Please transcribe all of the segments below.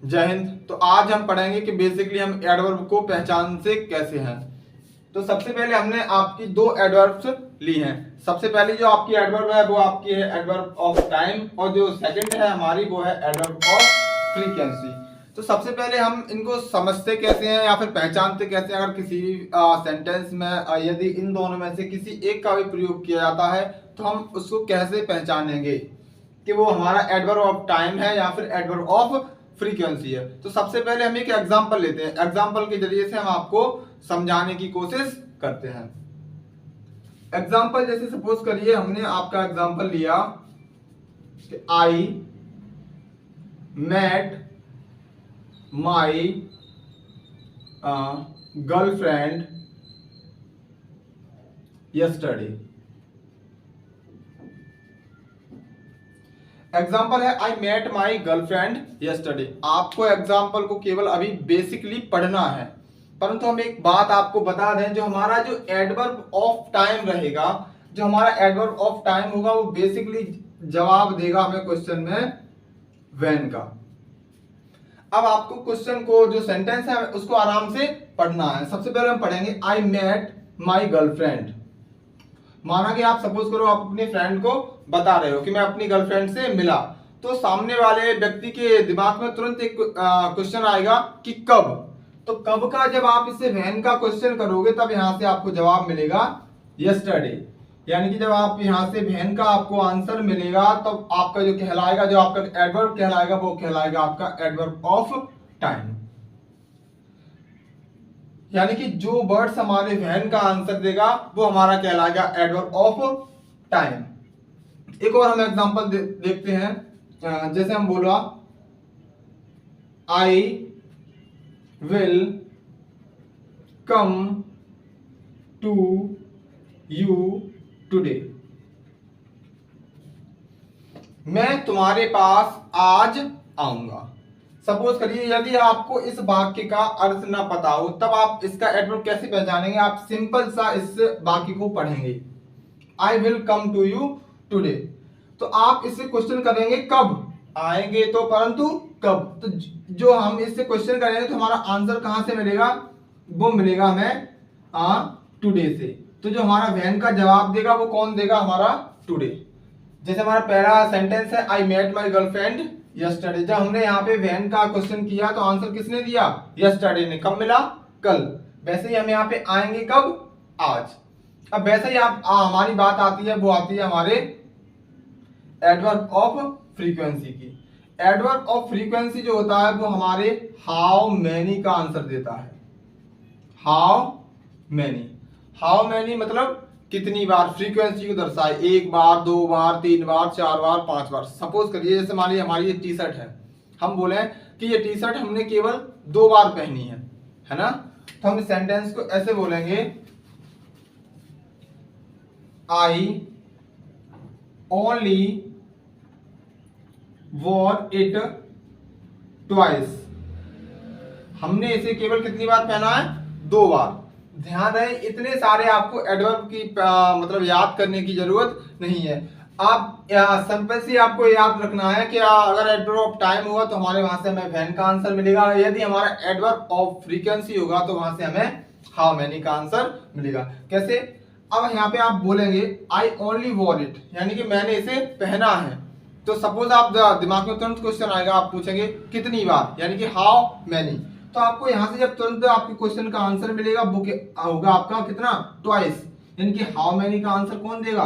जय हिंद। तो आज हम पढ़ेंगे कि बेसिकली हम एडवर्ब को पहचान से कैसे हैं। तो सबसे पहले हमने आपकी दो एडवर्ब्स ली हैं। सबसे पहले जो आपकी एडवर्ब है वो आपकी है एडवर्ब ऑफ टाइम, और जो सेकंड है हमारी वो है एडवर्ब ऑफ फ्रीक्वेंसी। तो सबसे पहले हम इनको समझते कैसे हैं या फिर पहचानते कैसे हैं। अगर किसी सेंटेंस में यदि इन दोनों में से किसी एक का भी प्रयोग किया जाता है तो हम उसको कैसे पहचानेंगे कि वो हमारा एडवर्ब ऑफ टाइम है या फिर एडवर्ब ऑफ फ्रीक्वेंसी है। तो सबसे पहले हम एक एग्जांपल लेते हैं। एग्जांपल के जरिए से हम आपको समझाने की कोशिश करते हैं। एग्जांपल जैसे सपोज करिए हमने आपका एग्जांपल लिया कि I met my girlfriend yesterday. Example है I met my girlfriend yesterday. आपको एग्जाम्पल को केवल अभी बेसिकली पढ़ना है, परंतु हम एक बात आपको बता दें, जो हमारा जो एडवर्ब ऑफ टाइम रहेगा, जो हमारा एडवर्ब ऑफ टाइम होगा वो बेसिकली जवाब देगा हमें क्वेश्चन में व्हेन का। अब आपको क्वेश्चन को जो सेंटेंस है उसको आराम से पढ़ना है। सबसे पहले हम पढ़ेंगे आई मेट माई गर्लफ्रेंड। माना कि आप सपोज करो आप अपने फ्रेंड को बता रहे हो कि मैं अपनी गर्लफ्रेंड से मिला, तो सामने वाले व्यक्ति के दिमाग में तुरंत एक क्वेश्चन आएगा कि कब। तो कब का जब आप इससे व्हेन का क्वेश्चन करोगे तब यहां से आपको जवाब मिलेगा यस्टरडे। यानी कि जब आप यहां से व्हेन का आपको आंसर मिलेगा तब आपका जो कहलाएगा, जो आपका एडवर्ब कहलाएगा वो कहलाएगा आपका एडवर्ब ऑफ टाइम। यानी कि जो वर्ड्स हमारे व्हेन का आंसर देगा वो हमारा कहलाएगा एडवर्ब ऑफ टाइम। एक और हम एग्जांपल देखते हैं। जैसे हम बोला I will come to you today. मैं तुम्हारे पास आज आऊंगा। सपोज करिए यदि आपको इस वाक्य का अर्थ ना पता हो तब आप इसका एडवर्ब कैसे पहचानेंगे। आप सिंपल सा इस वाक्य को पढ़ेंगे I will come to you today. तो आप इससे क्वेश्चन करेंगे कब आएंगे, तो परंतु कब। तो जो हम इससे क्वेश्चन करेंगे तो हमारा आंसर कहां से मिलेगा, वो मिलेगा हमें टुडे से। तो जो हमारा व्हेन का जवाब देगा वो कौन देगा, हमारा टुडे। जैसे हमारा पहला सेंटेंस है I met my girlfriend yesterday. जब हमने यहाँ पे व्हेन का क्वेश्चन किया तो आंसर किसने दिया, यस्टरडे ने। कब मिला, कल। वैसे ही हम यहाँ पे आएंगे कब, आज। अब वैसे ही आप हमारी बात आती है, वो आती है हमारे एडवर्ब ऑफ फ्रीक्वेंसी की। एडवर्ब ऑफ फ्रीक्वेंसी जो होता है वो हमारे हाउ मैनी का आंसर देता है। हाउ मैनी, हाउ मैनी मतलब कितनी बार, फ्रीक्वेंसी को दर्शाए। एक बार, दो बार, तीन बार, चार बार, पांच बार। सपोज करिए जैसे मान लीजिए हमारी ये टी शर्ट है, हम बोले कि ये टी शर्ट हमने केवल 2 बार पहनी है ना। तो हम इस सेंटेंस को ऐसे बोलेंगे I only war it twice. हमने इसे केवल कितनी बार पहना है, 2 बार। ध्यान रहे इतने सारे आपको एडवर्ब की मतलब याद करने की जरूरत नहीं है। आप सिंपल सी आपको याद रखना है कि अगर एडवर्ब ऑफ टाइम होगा तो हमारे वहां से हमें व्हेन का आंसर मिलेगा। यदि हमारा एडवर्ब ऑफ फ्रीक्वेंसी होगा तो वहां से हमें हाउ मैनी का आंसर मिलेगा। कैसे, अब यहाँ पे आप बोलेंगे आई ओनली वॉर इट, यानी कि मैंने इसे पहना है। तो सपोज आप दिमाग में तुरंत क्वेश्चन आएगा, आप पूछेंगे कितनी बार, यानी कि हाउ मैनी। तो आपको यहां से जब तुरंत आपके क्वेश्चन का आंसर मिलेगा वो होगा आपका कितना, ट्वाइस। यानी कि हाउ मैनी का आंसर कौन देगा,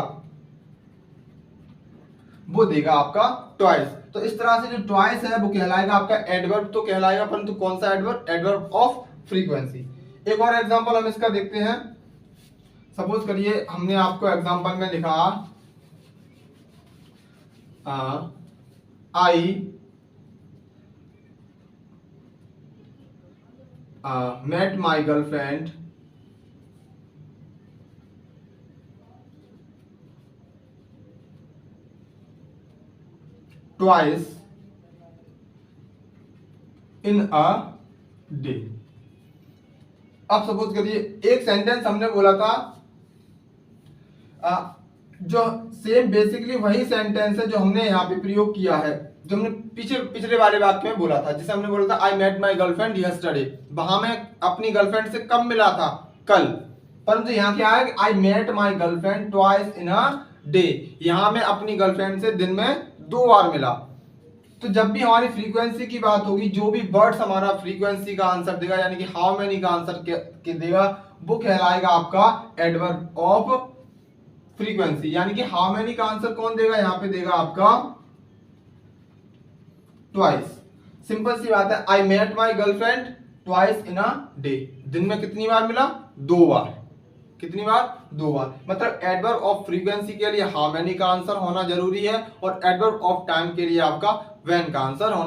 वो देगा आपका ट्वाइस। तो इस तरह से जो ट्वाइस है वो कहलाएगा आपका एडवर्ब तो कहलाएगा, परंतु कौन सा एडवर्ब, एडवर्ब ऑफ फ्रीक्वेंसी। एक और एग्जांपल हम इसका देखते हैं। सपोज करिए हमने आपको एग्जांपल में लिखा आई met my girlfriend twice in a day। अब सपोज करिए एक सेंटेंस हमने बोला था, जो सेम बेसिकली वही सेंटेंस है जो हमने यहाँ पे प्रयोग किया है। जो हमने पिछले वाले वाक्य में बोला था, जिसे हमने बोला था I met my girlfriend yesterday, वहां मैं अपनी गर्लफ्रेंड से कब मिला था, कल। परंतु यहाँ क्या है, I met my girlfriend twice in a day, यहाँ मैं अपनी गर्लफ्रेंड से दिन में 2 बार मिला। तो जब भी हमारी फ्रीक्वेंसी की बात होगी, जो भी वर्ड्स हमारा फ्रीक्वेंसी का आंसर देगा, यानी कि हाउ मेनी का आंसर के देगा, वो कहलाएगा आपका एडवर्ब ऑफ फ्रीक्वेंसी। यानी कि हाउ मेनी का आंसर कौन देगा, यहाँ पे देगा आपका ट्वाइस। सिंपल सी बात है, I met my girlfriend twice in a day, दिन में कितनी बार मिला, 2 बार। कितनी बार, 2 बार। मतलब एडवर्ब ऑफ फ्रीक्वेंसी के लिए हाउ मेनी का आंसर होना जरूरी है, और एडवर्ब ऑफ टाइम के लिए आपका व्हेन का आंसर होना